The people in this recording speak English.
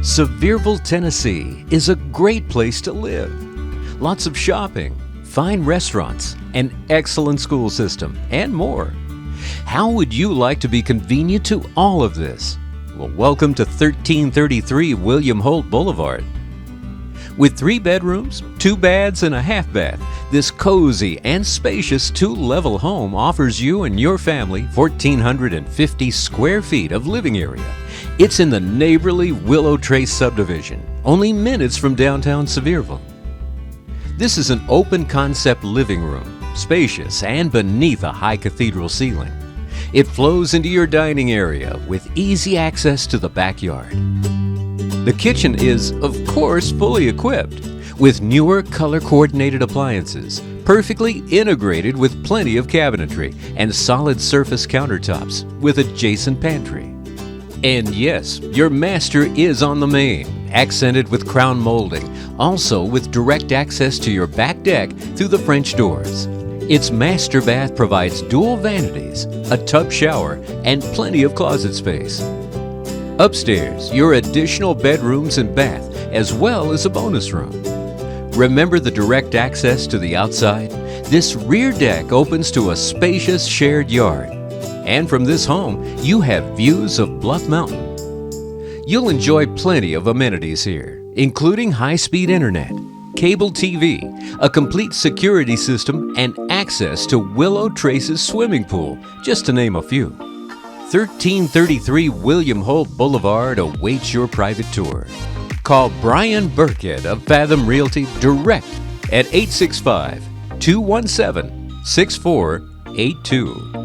Sevierville, Tennessee is a great place to live. Lots of shopping, fine restaurants, an excellent school system, and more. How would you like to be convenient to all of this? Well, welcome to 1333 Wm Holt Blvd. With 3 bedrooms, 2 baths, and a half bath, this cozy and spacious 2-level home offers you and your family 1,450 square feet of living area. It's in the neighborly Willow Subdivision, only minutes from downtown Sevierville. This is an open concept living room, spacious and beneath a high cathedral ceiling. It flows into your dining area with easy access to the backyard. The kitchen is, of course, fully equipped with newer color-coordinated appliances, perfectly integrated with plenty of cabinetry and solid surface countertops with adjacent pantry. And yes, your master is on the main, accented with crown molding, also with direct access to your back deck through the French doors. Its master bath provides dual vanities, a tub shower, and plenty of closet space. Upstairs, your additional bedrooms and bath, as well as a bonus room. Remember the direct access to the outside? This rear deck opens to a spacious shared yard. And from this home, you have views of Bluff Mountain. You'll enjoy plenty of amenities here, including high-speed internet, cable TV, a complete security system, and access to Willow swimming pool, just to name a few. 1333 Wm Holt Blvd awaits your private tour. Call Brian Burkett of Fathom Realty direct at 865-217-6482.